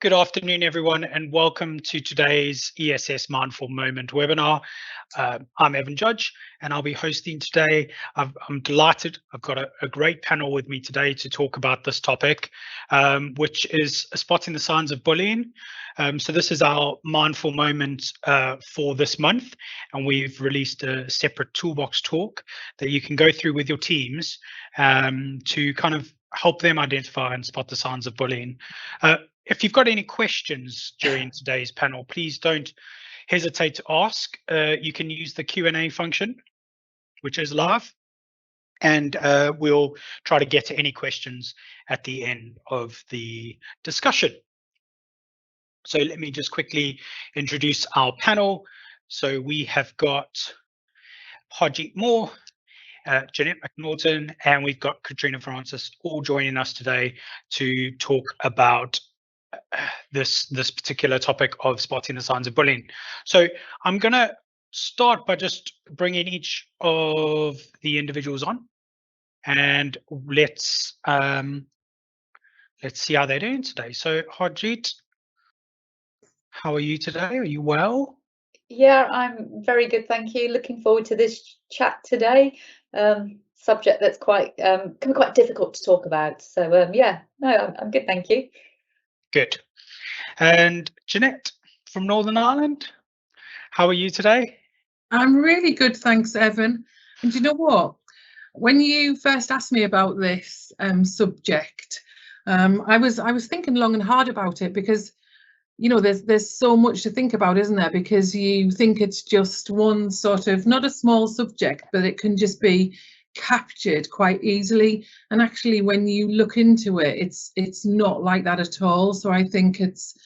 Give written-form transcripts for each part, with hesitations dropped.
Good afternoon, everyone, and welcome to today's ESS Mindful Moment webinar. I'm Evan Judge, and I'll be hosting today. I'm delighted. I've got a great panel with me today to talk about this topic, which is spotting the signs of bullying. So this is our mindful moment for this month, and we've released a separate toolbox talk that you can go through with your teams to kind of help them identify and spot the signs of bullying. If you've got any questions during today's panel, please don't hesitate to ask. You can use the Q&A function, which is live, and we'll try to get to any questions at the end of the discussion. So let me just quickly introduce our panel. So we have got Harjeet Moore, Jeanette McNaughton, and we've got Katrina Francis all joining us today to talk about this particular topic of spotting the signs of bullying. So I'm going to start by just bringing each of the individuals on, and let's see how they're doing today. So Harjeet, how are you today? Are you well? Yeah, I'm very good, thank you. Looking forward to this chat today. Subject that's quite can be quite difficult to talk about. So yeah, no, I'm good, thank you. Good. And Jeanette from Northern Ireland, how are you today? I'm really good, thanks, Evan. And do you know what? When you first asked me about this subject, I was thinking long and hard about it because, you know, there's so much to think about, isn't there? Because you think it's just one sort of, not a small subject, but it can just be captured quite easily. And actually, when you look into it, it's not like that at all. So I think it's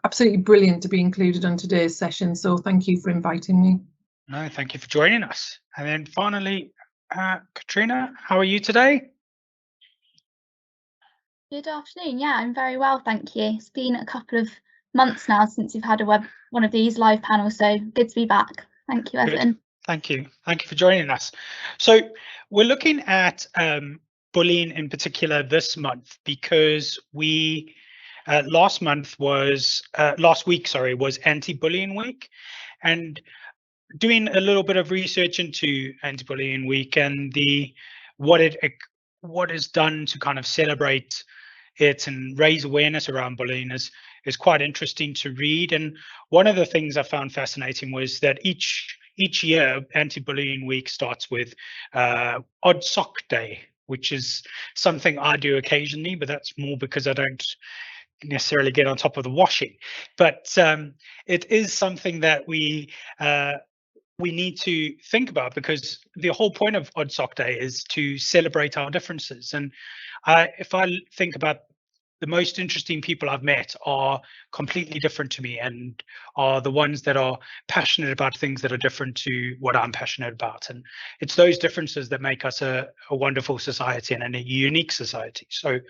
absolutely brilliant to be included on today's session. So thank you for inviting me. No, thank you for joining us. And then finally, Katrina, how are you today? Good afternoon. Yeah, I'm very well, thank you. It's been a couple of months now since we've had one of these live panels, so good to be back. Thank you, Evan. Good. Thank you. Thank you for joining us. So we're looking at bullying in particular this month because we last week was Anti-Bullying Week, and doing a little bit of research into Anti-Bullying Week and what is done to kind of celebrate it and raise awareness around bullying is quite interesting to read. And one of the things I found fascinating was that each year Anti-Bullying Week starts with Odd Sock Day, which is something I do occasionally, but that's more because I don't necessarily get on top of the washing. But it is something that we need to think about, because the whole point of Odd Sock Day is to celebrate our differences. And if I think about the most interesting people I've met are completely different to me and are the ones that are passionate about things that are different to what I'm passionate about. And it's those differences that make us a wonderful society and a unique society. So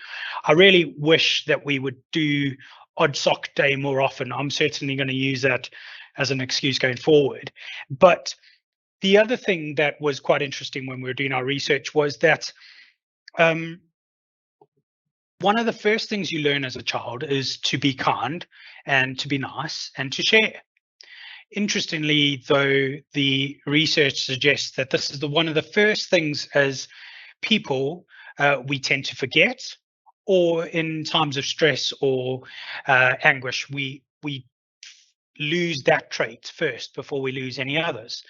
I really wish that we would do Odd Sock Day more often. I'm certainly going to use that as an excuse going forward. But the other thing that was quite interesting when we were doing our research was that one of the first things you learn as a child is to be kind and to be nice and to share. Interestingly, though, the research suggests that this is one of the first things as people we tend to forget, or in times of stress or anguish, we lose that trait first before we lose any others,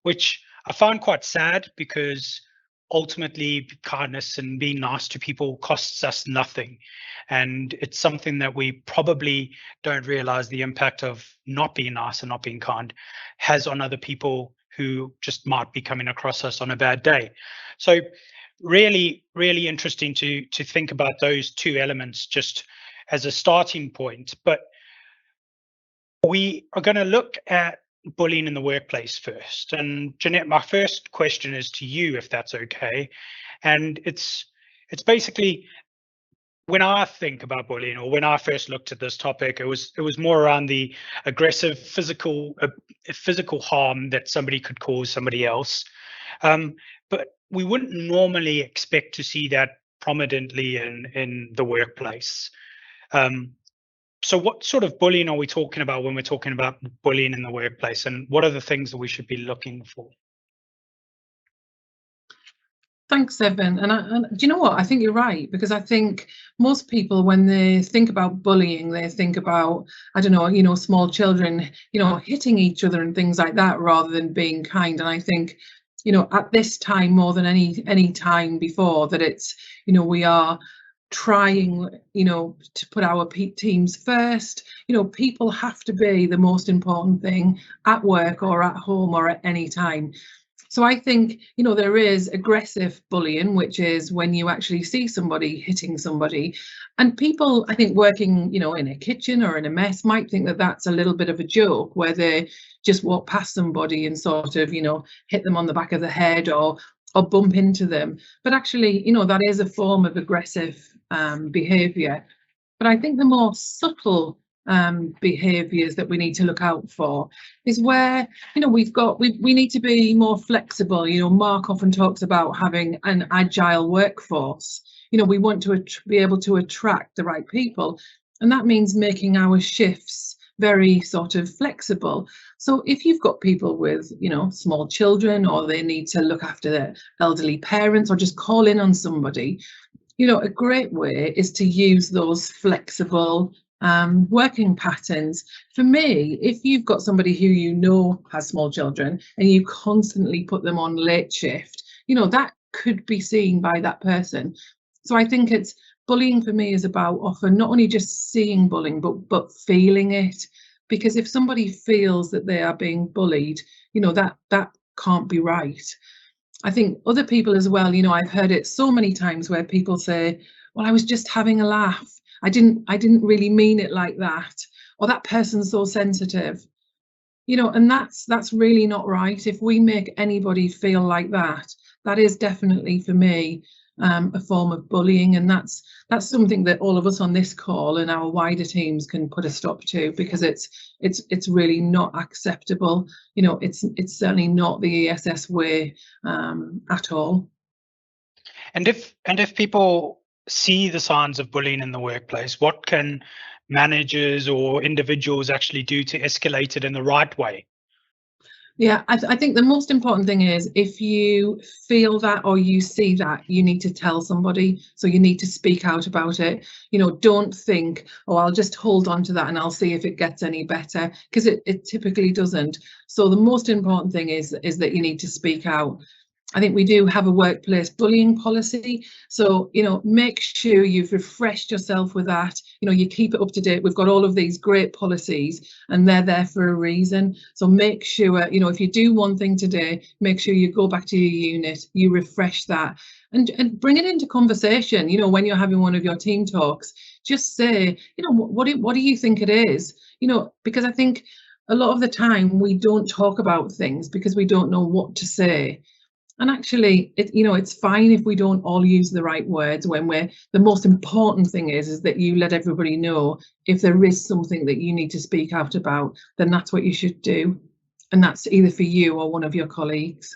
which I found quite sad, because ultimately kindness and being nice to people costs us nothing. And it's something that we probably don't realize the impact of not being nice and not being kind has on other people who just might be coming across us on a bad day. So really, really interesting to think about those two elements just as a starting point. But we are going to look at bullying in the workplace first. And Jeanette, my first question is to you, if that's okay. And it's basically, when I think about bullying, or when I first looked at this topic, it was more around the aggressive physical harm that somebody could cause somebody else. But we wouldn't normally expect to see that prominently in the workplace. So what sort of bullying are we talking about when we're talking about bullying in the workplace, and what are the things that we should be looking for? Thanks, Evan. And do you know what? I think you're right, because I think most people, when they think about bullying, they think about, I don't know, small children, hitting each other and things like that, rather than being kind. And I think, at this time more than any time before, that it's, we are trying, to put our teams first. People have to be the most important thing at work or at home or at any time. So I think, there is aggressive bullying, which is when you actually see somebody hitting somebody. And people, I think, working, in a kitchen or in a mess might think that that's a little bit of a joke, where they just walk past somebody and sort of, hit them on the back of the head or bump into them. But actually, that is a form of aggressive behaviour. But I think the more subtle behaviours that we need to look out for is where, we need to be more flexible. Mark often talks about having an agile workforce. We want to be able to attract the right people, and that means making our shifts very sort of flexible. So if you've got people with, small children, or they need to look after their elderly parents, or just call in on somebody, a great way is to use those flexible working patterns. For me, if you've got somebody who has small children and you constantly put them on late shift, that could be seen by that person. So I think bullying for me is about often not only just seeing bullying, but feeling it. Because if somebody feels that they are being bullied, that can't be right. I think other people as well, I've heard it so many times where people say, well, I was just having a laugh. I didn't really mean it like that. Or that person's so sensitive. And that's really not right. If we make anybody feel like that, that is definitely, for me, a form of bullying. And that's something that all of us on this call and our wider teams can put a stop to, because it's really not acceptable. It's certainly not the ESS way at all. And if people see the signs of bullying in the workplace, what can managers or individuals actually do to escalate it in the right way? Yeah, I think the most important thing is, if you feel that or you see that, you need to tell somebody. So you need to speak out about it. Don't think, oh, I'll just hold on to that and I'll see if it gets any better, because it typically doesn't. So the most important thing is that you need to speak out. I think we do have a workplace bullying policy. So, make sure you've refreshed yourself with that. You keep it up to date. We've got all of these great policies and they're there for a reason. So make sure, if you do one thing today, make sure you go back to your unit, you refresh that and bring it into conversation. When you're having one of your team talks, just say, what do you think it is? Because I think a lot of the time we don't talk about things because we don't know what to say. And actually, it's fine if we don't all use the right words when the most important thing is that you let everybody know if there is something that you need to speak out about, then that's what you should do. And that's either for you or one of your colleagues.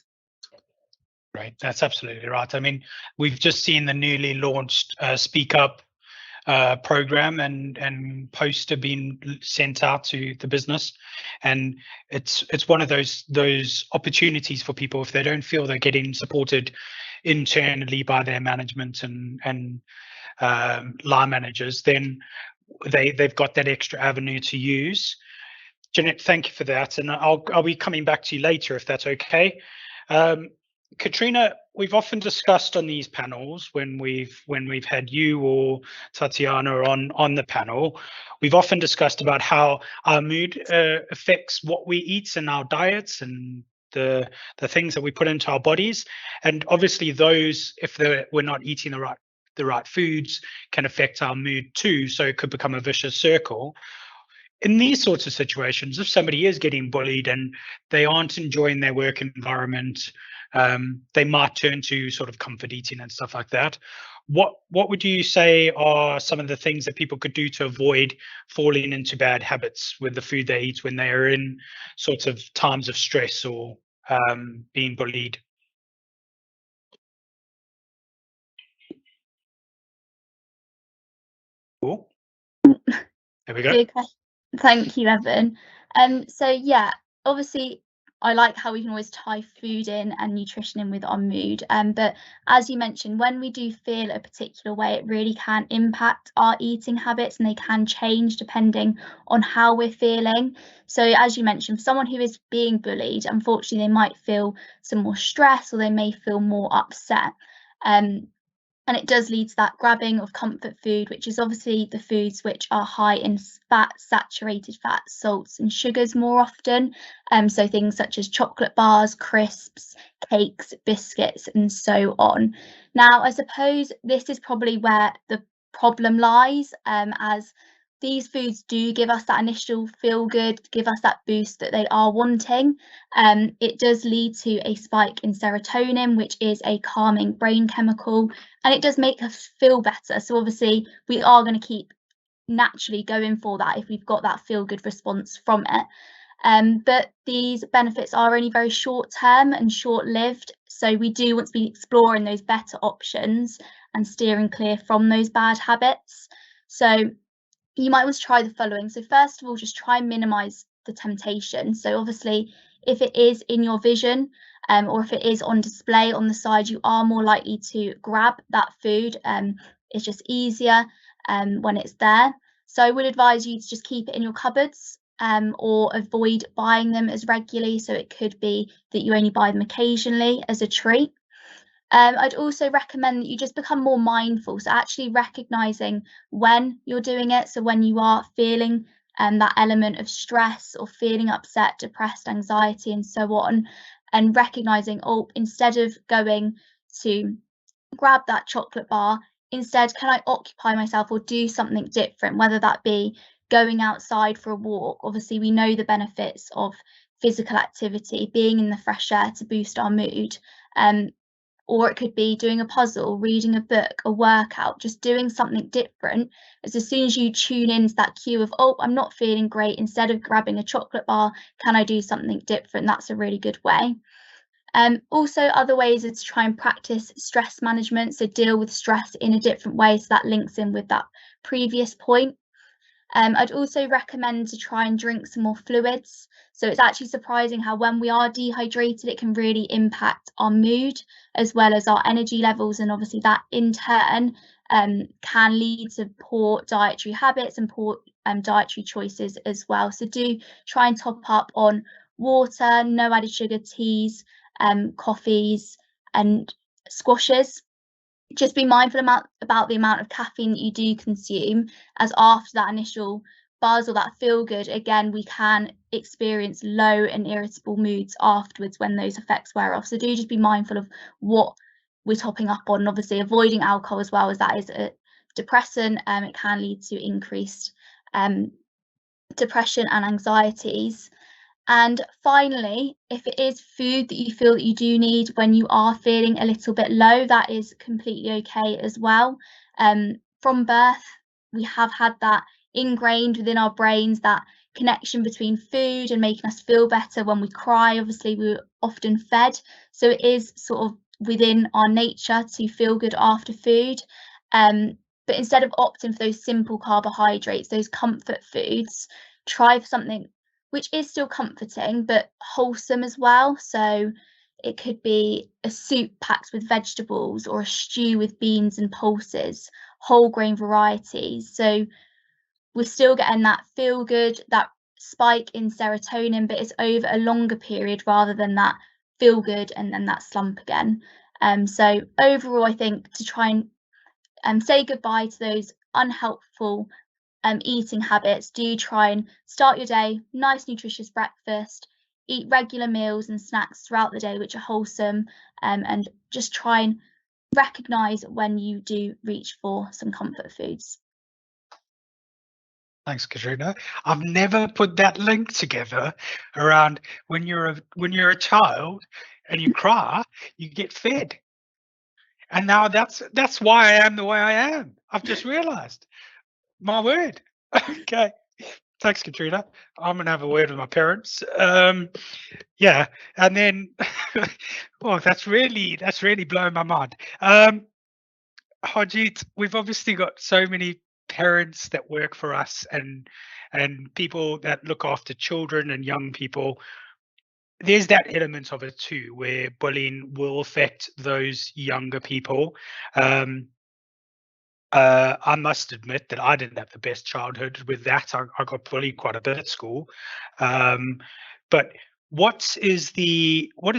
Right, that's absolutely right. I mean, we've just seen the newly launched Speak Up program and poster being sent out to the business, and it's one of those opportunities for people, if they don't feel they're getting supported internally by their management and line managers, then they've got that extra avenue to use. Jeanette, thank you for that, and I'll be coming back to you later if that's okay. Katrina, we've often discussed on these panels when we've had you or Tatiana on the panel, we've often discussed about how our mood affects what we eat in our diets and the things that we put into our bodies, and obviously those, if we're not eating the right foods, can affect our mood too. So it could become a vicious circle. In these sorts of situations, if somebody is getting bullied and they aren't enjoying their work environment, they might turn to sort of comfort eating and stuff like that. What would you say are some of the things that people could do to avoid falling into bad habits with the food they eat when they are in sorts of times of stress or being bullied? Cool. There we go. Good question. Thank you, Evan. So yeah, obviously I like how we can always tie food in and nutrition in with our mood. But as you mentioned, when we do feel a particular way, it really can impact our eating habits, and they can change depending on how we're feeling. So as you mentioned, for someone who is being bullied, unfortunately, they might feel some more stress, or they may feel more upset. And it does lead to that grabbing of comfort food, which is obviously the foods which are high in fat, saturated fats, salts and sugars more often. So things such as chocolate bars, crisps, cakes, biscuits and so on. Now, I suppose this is probably where the problem lies, as these foods do give us that initial feel good, give us that boost that they are wanting. It does lead to a spike in serotonin, which is a calming brain chemical, and it does make us feel better. So obviously we are going to keep naturally going for that if we've got that feel good response from it. But these benefits are only very short term and short lived. So we do want to be exploring those better options and steering clear from those bad habits. So you might want to try the following. So first of all, just try and minimize the temptation. So obviously, if it is in your vision, or if it is on display on the side, you are more likely to grab that food. It's just easier when it's there. So I would advise you to just keep it in your cupboards, or avoid buying them as regularly. So it could be that you only buy them occasionally as a treat. I'd also recommend that you just become more mindful. So actually recognizing when you're doing it. So when you are feeling that element of stress or feeling upset, depressed, anxiety, and so on, and recognizing, oh, instead of going to grab that chocolate bar, instead, can I occupy myself or do something different, whether that be going outside for a walk. Obviously, we know the benefits of physical activity, being in the fresh air to boost our mood. Or it could be doing a puzzle, reading a book, a workout, just doing something different. As soon as you tune into that cue of, oh, I'm not feeling great, instead of grabbing a chocolate bar, can I do something different? That's a really good way. Also, other ways are to try and practice stress management, so deal with stress in a different way. So that links in with that previous point. I'd also recommend to try and drink some more fluids. So it's actually surprising how when we are dehydrated, it can really impact our mood as well as our energy levels. And obviously that in turn can lead to poor dietary habits and poor dietary choices as well. So do try and top up on water, no added sugar teas, coffees and squashes. Just be mindful about the amount of caffeine that you do consume, as after that initial buzz or that feel good, again, we can experience low and irritable moods afterwards when those effects wear off. So do just be mindful of what we're topping up on, and obviously avoiding alcohol as well, as that is a depressant. It can lead to increased depression and anxieties. And finally, if it is food that you feel that you do need when you are feeling a little bit low, that is completely okay as well. From birth, we have had that ingrained within our brains, that connection between food and making us feel better. When we cry, obviously we're often fed. So it is sort of within our nature to feel good after food. But instead of opting for those simple carbohydrates, those comfort foods, try for something which is still comforting but wholesome as well. So it could be a soup packed with vegetables, or a stew with beans and pulses, whole grain varieties. So we're still getting that feel good, that spike in serotonin, but it's over a longer period rather than that feel good and then that slump again. So overall, I think to try and say goodbye to those unhelpful eating habits, do try and start your day, nice nutritious breakfast, eat regular meals and snacks throughout the day which are wholesome, and just try and recognise when you do reach for some comfort foods. Thanks, Katrina. I've never put that link together around when you're a child and you cry, you get fed. And now that's why I am the way I am. I've just realized. My word. Okay. Thanks, Katrina. I'm gonna have a word with my parents. Yeah, and then well, that's really blowing my mind. Harjeet, we've obviously got so many parents that work for us and people that look after children and young people, there's that element of it too, where bullying will affect those younger people. I must admit that I didn't have the best childhood with that. I got bullied quite a bit at school. But what is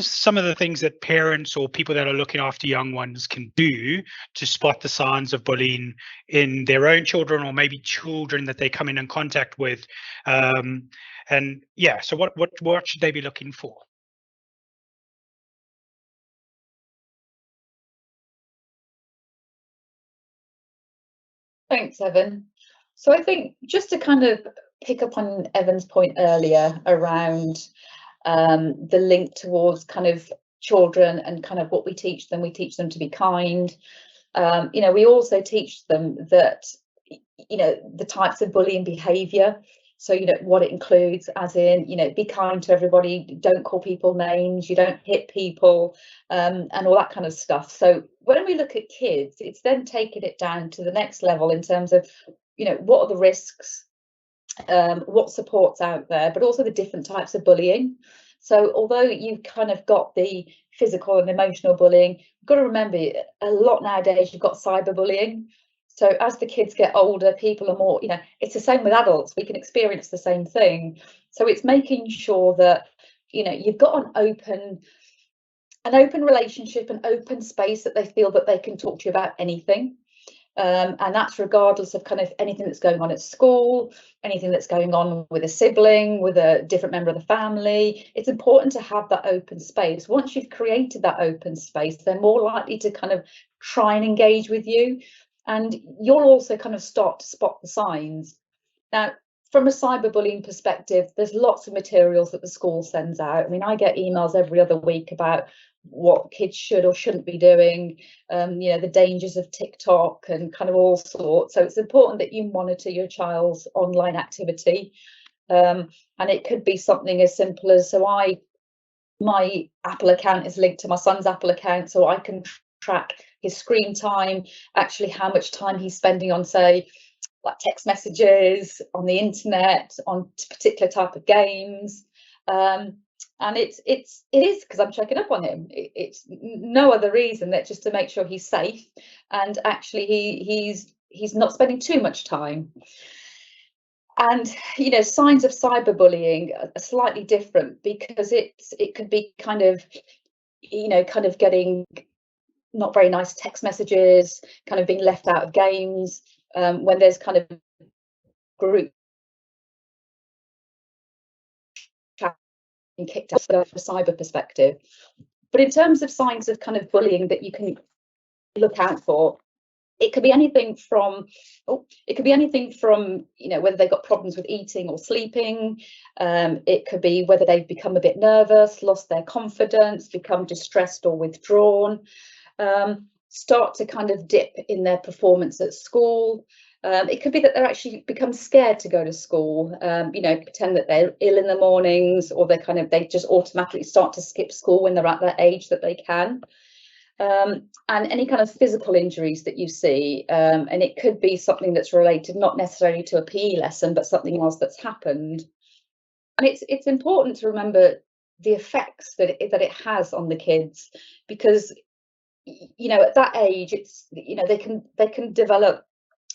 some of the things that parents or people that are looking after young ones can do to spot the signs of bullying in their own children, or maybe children that they come in contact with? And yeah, so what should they be looking for? Thanks, Evan. So I think just to kind of pick up on Evan's point earlier around the link towards kind of children and kind of what we teach them to be kind. You know, we also teach them that, you know, the types of bullying behaviour. So, you know, what it includes, as in, you know, be kind to everybody, don't call people names, you don't hit people, and all that kind of stuff. So when we look at kids, it's then taking it down to the next level in terms of, you know, what are the risks, what support's out there, but also the different types of bullying. So although you've kind of got the physical and emotional bullying, you've got to remember a lot nowadays you've got cyberbullying. So as the kids get older, people are more, you know, it's the same with adults, we can experience the same thing. So it's making sure that, you know, you've got an open relationship, an open space that they feel that they can talk to you about anything. And that's regardless of kind of anything that's going on at school, anything that's going on with a sibling, with a different member of the family. It's important to have that open space. Once you've created that open space, they're more likely to kind of try and engage with you. And you'll also kind of start to spot the signs. Now, from a cyberbullying perspective, there's lots of materials that the school sends out. I mean, I get emails every other week about what kids should or shouldn't be doing, you know, the dangers of TikTok and kind of all sorts. So it's important that you monitor your child's online activity. And it could be something as simple as, my Apple account is linked to my son's Apple account, so I can track his screen time, actually how much time he's spending on, say, like text messages, on the internet, on particular type of games. And it is because I'm checking up on him. It's no other reason that just to make sure he's safe, and actually he's not spending too much time. And you know, signs of cyberbullying are slightly different, because it could be kind of, you know, kind of getting not very nice text messages, kind of being left out of games, when there's kind of group being kicked out from a cyber perspective. But in terms of signs of kind of bullying that you can look out for, it could be anything from, you know, whether they've got problems with eating or sleeping. It could be whether they've become a bit nervous, lost their confidence, become distressed or withdrawn, start to kind of dip in their performance at school. It could be that they're actually become scared to go to school, you know, pretend that they're ill in the mornings, or they just automatically start to skip school when they're at that age that they can. And any kind of physical injuries that you see, and it could be something that's related not necessarily to a PE lesson, but something else that's happened. And it's important to remember the effects that it has on the kids, because, you know, at that age, it's, you know, they can develop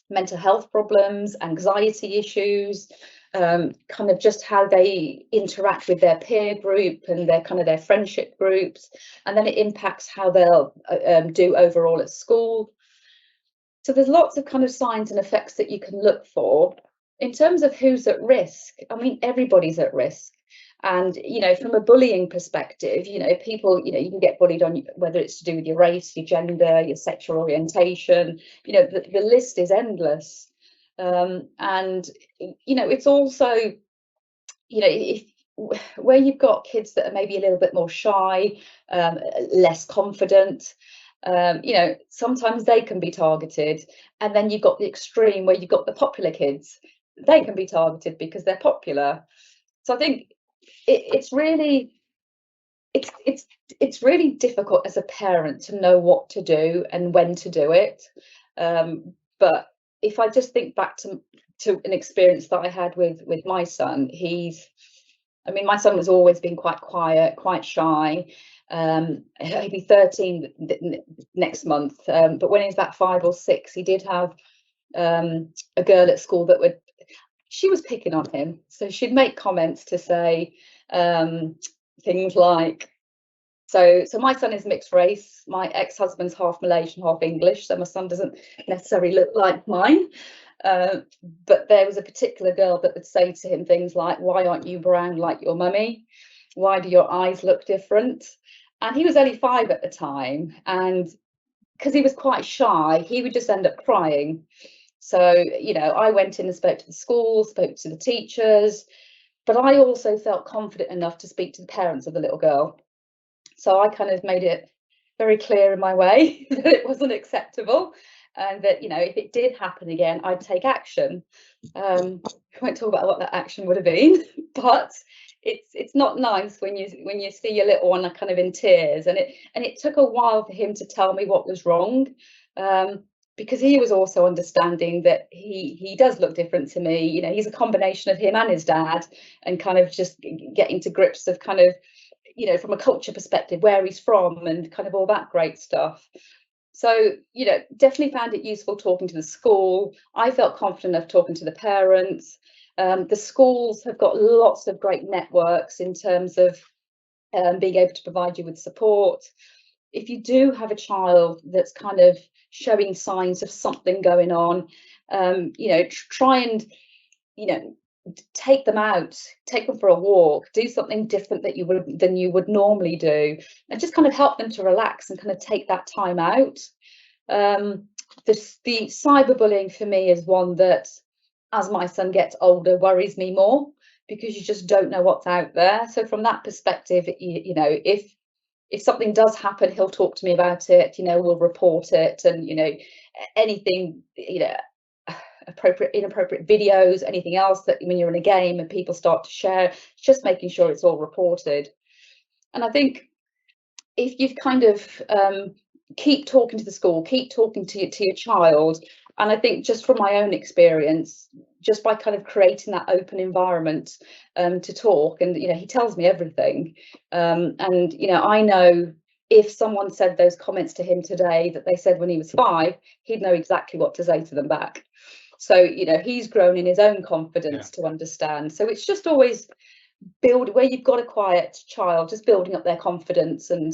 mental health problems, anxiety issues, kind of just how they interact with their peer group and their friendship groups, and then it impacts how they'll do overall at school. So there's lots of kind of signs and effects that you can look for. In terms of who's at risk, I mean, everybody's at risk. And, you know, from a bullying perspective, you know, people, you know, you can get bullied on whether it's to do with your race, your gender, your sexual orientation, you know, the list is endless. And, you know, it's also, you know, where you've got kids that are maybe a little bit more shy, less confident, you know, sometimes they can be targeted. And then you've got the extreme where you've got the popular kids, they can be targeted because they're popular. So I think it's really difficult as a parent to know what to do and when to do it, but if I just think back to an experience that I had with my son, my son has always been quite quiet, quite shy. He'll be 13 next month, but when he was about 5 or 6, he did have a girl at school that she was picking on him. So she'd make comments to say things like, so my son is mixed race. My ex-husband's half Malaysian, half English, so my son doesn't necessarily look like mine. But there was a particular girl that would say to him things like, "Why aren't you brown like your mummy? Why do your eyes look different?" And he was only 5 at the time, and because he was quite shy, he would just end up crying. So, you know, I went in and spoke to the school, spoke to the teachers, but I also felt confident enough to speak to the parents of the little girl. So I kind of made it very clear in my way that it wasn't acceptable, and that, you know, if it did happen again, I'd take action. I won't talk about what that action would have been, but it's not nice when you see your little one kind of in tears, and it took a while for him to tell me what was wrong, because he was also understanding that he does look different to me. You know, he's a combination of him and his dad, and kind of just getting to grips of kind of, you know, from a culture perspective, where he's from and kind of all that great stuff. So, you know, definitely found it useful talking to the school. I felt confident enough talking to the parents. The schools have got lots of great networks in terms of being able to provide you with support. If you do have a child that's kind of showing signs of something going on, you know, try and, you know, take them out, take them for a walk, do something different than you would normally do, and just kind of help them to relax and kind of take that time out. The cyberbullying for me is one that, as my son gets older, worries me more, because you just don't know what's out there. So from that perspective, you know, if something does happen, he'll talk to me about it, you know, we'll report it, and, you know, anything, you know, inappropriate videos, anything else that when you're in a game and people start to share, just making sure it's all reported. And I think if you've kind of keep talking to the school, keep talking to your child, and I think just from my own experience, just by kind of creating that open environment to talk, and, you know, he tells me everything, and, you know, I know if someone said those comments to him today that they said when he was 5, he'd know exactly what to say to them back. So, you know, he's grown in his own confidence to understand. So it's just always where you've got a quiet child, just building up their confidence, and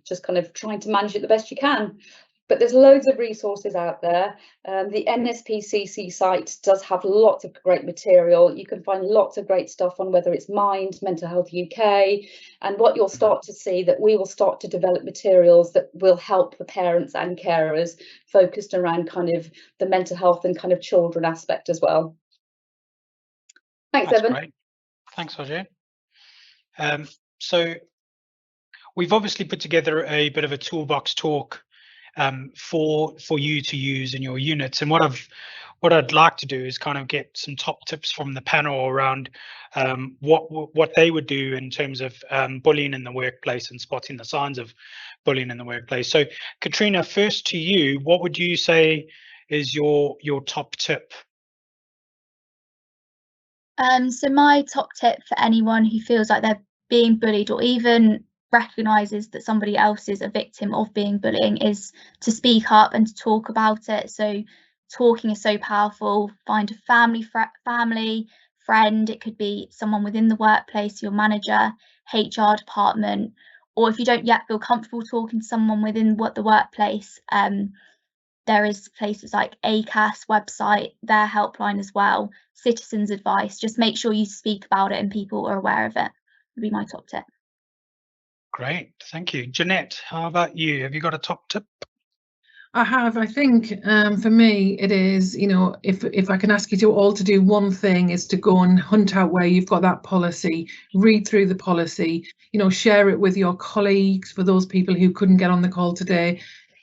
just kind of trying to manage it the best you can. But there's loads of resources out there. The NSPCC site does have lots of great material. You can find lots of great stuff on whether it's Mind, Mental Health UK, and what you'll start to see, that we will start to develop materials that will help the parents and carers, focused around kind of the mental health and kind of children aspect as well. Thanks, That's Evan. Great. Thanks, Ajay. So we've obviously put together a bit of a toolbox talk for you to use in your units, and what I'd like to do is kind of get some top tips from the panel around what they would do in terms of bullying in the workplace and spotting the signs of bullying in the workplace. So Katrina, first to you, what would you say is your top tip? So my top tip for anyone who feels like they're being bullied, or even recognises that somebody else is a victim of being bullying, is to speak up and to talk about it. So talking is so powerful. Find a family friend. It could be someone within the workplace, your manager, HR department, or if you don't yet feel comfortable talking to someone within the workplace, there is places like ACAS website, their helpline as well, citizens advice. Just make sure you speak about it and people are aware of it, would be my top tip. Great, thank you. Jeanette, how about you? Have you got a top tip? I have. I think for me it is, you know, if I can ask you all to do one thing, is to go and hunt out where you've got that policy, read through the policy, you know, share it with your colleagues, for those people who couldn't get on the call today,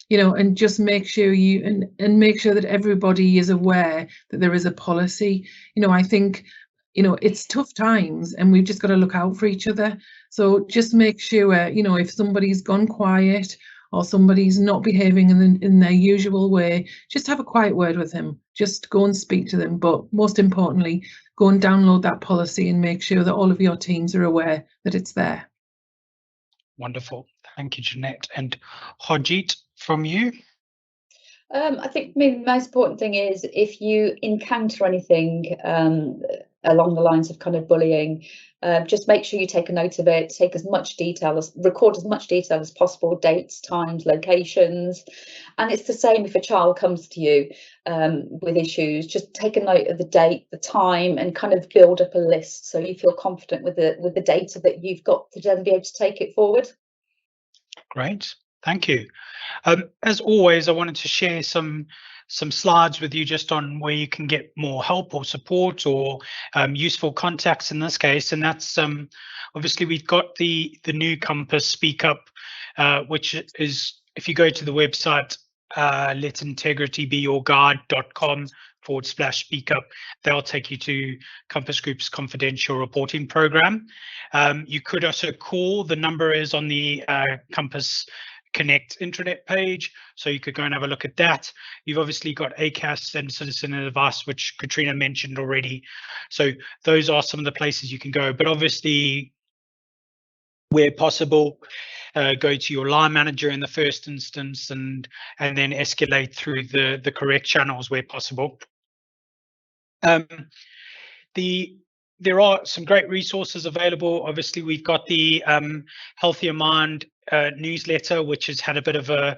you know, and just make sure and make sure that everybody is aware that there is a policy. You know, I think, you know, it's tough times and we've just got to look out for each other. So just make sure, you know, if somebody's gone quiet, or somebody's not behaving in their usual way, just have a quiet word with them. Just go and speak to them. But most importantly, go and download that policy and make sure that all of your teams are aware that it's there. Wonderful. Thank you, Jeanette. And Harjeet, from you? I think maybe the most important thing is if you encounter anything along the lines of kind of bullying, just make sure you take a note of it, take as much detail record as much detail as possible, dates, times, locations. And it's the same if a child comes to you with issues, just take a note of the date, the time, and kind of build up a list so you feel confident with the data that you've got to then be able to take it forward. Great, thank you. As always, I wanted to share some slides with you just on where you can get more help or support or useful contacts in this case, and that's obviously we've got the new Compass Speak Up, which is, if you go to the website letintegritybeyourguide.com/speak up, they'll take you to Compass Group's confidential reporting program. You could also call, the number is on the Compass Connect intranet page, so you could go and have a look at that. You've obviously got ACAS and Citizen Advice, which Katrina mentioned already. So those are some of the places you can go, but obviously where possible, go to your line manager in the first instance and then escalate through the correct channels where possible. There are some great resources available. Obviously, we've got the Healthier Mind newsletter, which has had a bit of a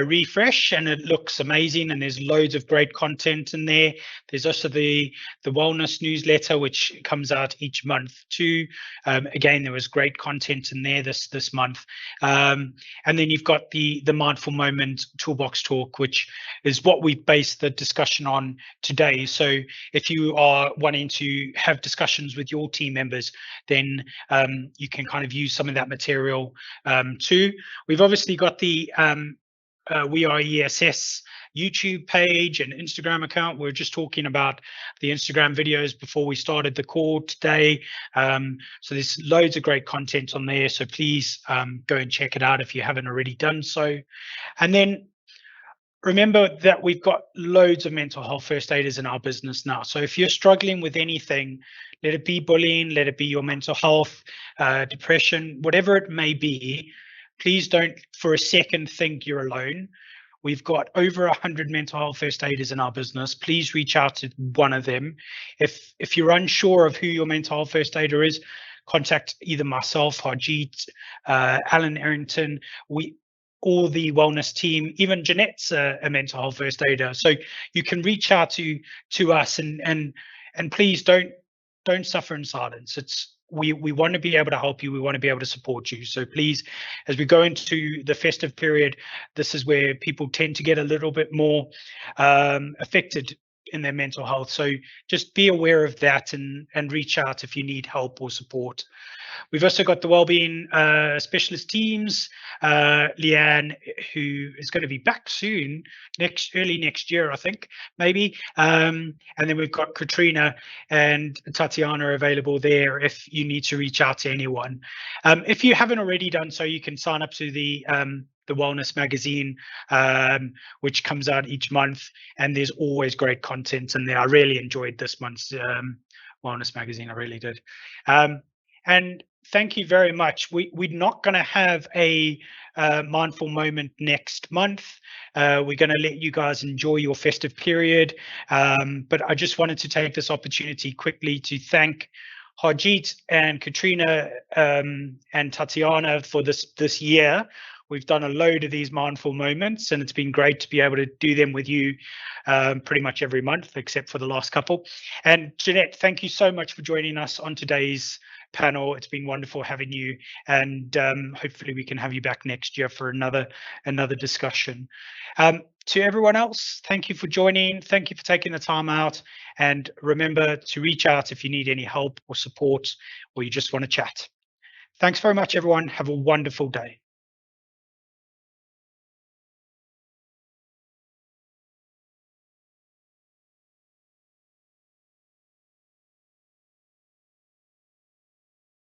refresh, and it looks amazing, and there's loads of great content in there. There's also the wellness newsletter, which comes out each month too. Again, there was great content in there this month. And then you've got the Mindful Moment Toolbox Talk, which is what we've based the discussion on today. So if you are wanting to have discussions with your team members, then you can kind of use some of that material too. We've obviously got the We Are ESS YouTube page and Instagram account. We were just talking about the Instagram videos before we started the call today. So there's loads of great content on there. So please go and check it out if you haven't already done so. And then remember that we've got loads of mental health first aiders in our business now. So if you're struggling with anything, let it be bullying, let it be your mental health, depression, whatever it may be, please don't for a second think you're alone. We've got over 100 mental health first aiders in our business. Please reach out to one of them. If you're unsure of who your mental health first aider is, contact either myself, Harjeet, Alan Errington, or the wellness team. Even Jeanette's a mental health first aider. So you can reach out to us and please don't suffer in silence. We want to be able to help you. We want to be able to support you. So please, as we go into the festive period, this is where people tend to get a little bit more affected in their mental health. So just be aware of that and reach out if you need help or support. We've also got the wellbeing specialist teams, Leanne, who is going to be back soon, early next year, I think, maybe. And then we've got Katrina and Tatiana available there if you need to reach out to anyone. If you haven't already done so, you can sign up to the Wellness magazine, which comes out each month, and there's always great content in there. I really enjoyed this month's Wellness magazine. I really did. And thank you very much. We're not going to have a mindful moment next month. We're going to let you guys enjoy your festive period. But I just wanted to take this opportunity quickly to thank Harjeet and Katrina and Tatiana for this year. We've done a load of these mindful moments, and it's been great to be able to do them with you pretty much every month, except for the last couple. And Jeanette, thank you so much for joining us on today's panel. It's been wonderful having you, and hopefully we can have you back next year for another discussion. To everyone else, thank you for joining. Thank you for taking the time out, and remember to reach out if you need any help or support, or you just want to chat. Thanks very much, everyone. Have a wonderful day.